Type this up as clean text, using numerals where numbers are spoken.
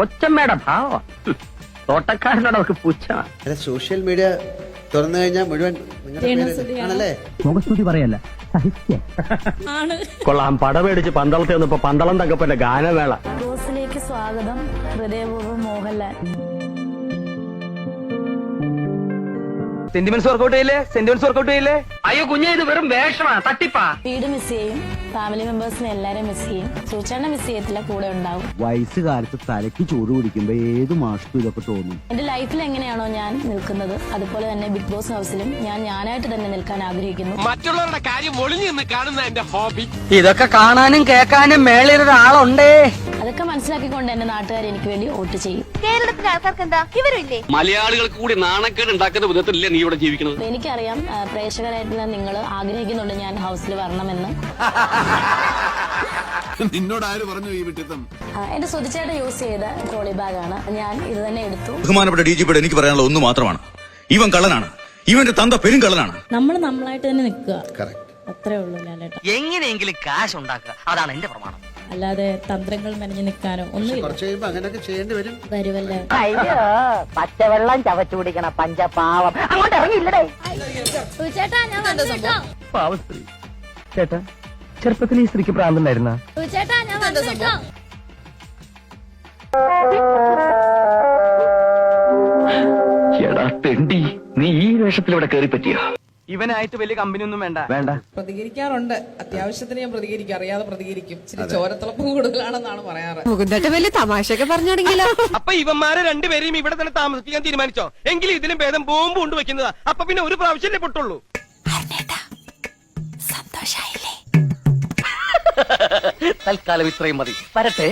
കൊച്ചമ്മയുടെ ഭാവം. തോട്ടക്കാരനോട് അവർക്ക് പുച്ഛമാണ്. Social media തുറന്നു കഴിഞ്ഞാൽ മുഴുവൻ നിങ്ങളുടെ ആണല്ലേ? മുഖസ്തുതി പറയല്ല, കൊള്ളാം. പടമേടിച്ച് പന്തളത്തിൽ വന്നപ്പോ പന്തളം തങ്കപ്പന്റെ ഗാനമേള. ബോസിലേക്ക് സ്വാഗതം. ഹൃദയപൂർവ്വം മോഹൻലാൽ. സെന്റിമെന്റ്സ് വർക്കൗട്ട് ചെയ്യില്ലേ? അയ്യോ കുഞ്ഞെ, ഇത് വെറും വേഷമാ, തട്ടിപ്പാ. വീട് മിസ് ചെയ്യും, ഫാമിലി മെമ്പേഴ്സിനെ എല്ലാരും മിസ് ചെയ്യും. സൂചന മിസ് ചെയ്യത്തില്ല, കൂടെ ഉണ്ടാവും. വയസ്സുകാലത്ത് തലയ്ക്ക് ചൂട് പിടിക്കുമ്പോ ഏത് മാഷത്തും ഇതൊക്കെ തോന്നും. എന്റെ ലൈഫിൽ എങ്ങനെയാണോ ഞാൻ നിൽക്കുന്നത്, അതുപോലെ തന്നെ ബിഗ് ബോസ് ഹൗസിലും ഞാനായിട്ട് തന്നെ നിൽക്കാൻ ആഗ്രഹിക്കുന്നു. മറ്റുള്ളവരുടെ കാര്യം ഒളിഞ്ഞു നിന്ന് കാണുന്ന എന്റെ ഹോബി. ഇതൊക്കെ കാണാനും കേൾക്കാനും മേളിലൊരാളുണ്ടേ. അതൊക്കെ മനസ്സിലാക്കിക്കൊണ്ട് എന്റെ നാട്ടുകാർ എനിക്ക് വേണ്ടി വോട്ട് ചെയ്യും. കേരളത്തിലെ ആൾക്കാർക്ക് എന്താ ഇവരില്ലേ? മലയാളികൾക്ക് കൂടി നാണക്കേട് ഉണ്ടാക്കുന്ന വിധത്തിലല്ലേ നീ ഇവിടെ ജീവിക്കുന്നത്? എനിക്കറിയാം പ്രേക്ഷകരായിട്ടുള്ള നിങ്ങൾ ആഗ്രഹിക്കുന്നുണ്ട് ഞാൻ ഹൗസിൽ വരണമെന്ന്. നിന്നോട് ആര് പറഞ്ഞു ഈ വിട്ടിത്തം? എന്റെ സുതിച്ചേട്ട യൂസ് ചെയ്ത ട്രോളി ബാഗാണ്, ഞാൻ ഇത് തന്നെ എടുത്തു. ബഹുമാനപ്പെട്ട DGP എനിക്ക് പറയാനുള്ള ഒന്ന് മാത്രമാണ്, ഇവൻ കള്ളനാണ്, ഇവന്റെ തന്ത പെരും കള്ളനാണ്. നമ്മളായിട്ട് തന്നെ നിൽക്കുക, അത്രേ ഉള്ളൂ ലാലേട്ട. എങ്ങനെയെങ്കിലും കാശ് ഉണ്ടാക്കുക, അതാണ് എന്റെ പ്രമാണം. അല്ലാതെ തന്ത്രങ്ങൾ മെനഞ്ഞു നിൽക്കാനോ ഒന്നുമില്ല. കുറച്ച് കഴിയുമ്പോ അങ്ങനെയൊക്കെ ചെയ്യേണ്ടി വരും. വരുമല്ലേ? അയ്യോ, പച്ചവെള്ളം ചവച്ചു കുടിക്കണ പഞ്ചപാവം. അങ്ങോട്ട് ഇറങ്ങിയില്ലടേ. ചേട്ടാ ഞാൻ വന്നിട്ടോ. പാവസ്ത്രീ. ചേട്ടാ, ചെറുപ്പത്തിൽ ഈ സ്ത്രീക്ക് പ്രാന്തണ്ടായിരുന്ന? ചേട്ടാ ഞാൻ വന്നിട്ടോ. എടാ തെണ്ടി, നീ ഈ വേഷത്തിൽ ഇവിടെ കയറി പറ്റിയോ? ഇവനായിട്ട് വലിയ കമ്പനി ഒന്നും വേണ്ട. പ്രതികരിക്കാറുണ്ട്, അത്യാവശ്യത്തിന് ഞാൻ പ്രതികരിക്കും, അറിയാതെ പ്രതികരിക്കും. ഇച്ചിരി ചോരത്തിളപ്പ് കൂടുതലാണെന്നാണ് പറയാറ്. മുകുന്ദട്ട് വലിയ തമാശയൊക്കെ പറഞ്ഞാണെങ്കിലോ. അപ്പൊ ഇവന്മാരെ രണ്ടുപേരെയും ഇവിടെ തന്നെ താമസിക്കാൻ തീരുമാനിച്ചോ? എങ്കിലും ഇതിലും ഭേദം ബോംബ് കൊണ്ടുവെക്കുന്നതാ. അപ്പൊ പിന്നെ ഒരു പ്രാവശ്യമല്ലേ പൊട്ടുള്ളൂ. സന്തോഷായില്ലേ? തൽക്കാലം ഇത്രയും മതി. വരട്ടെ.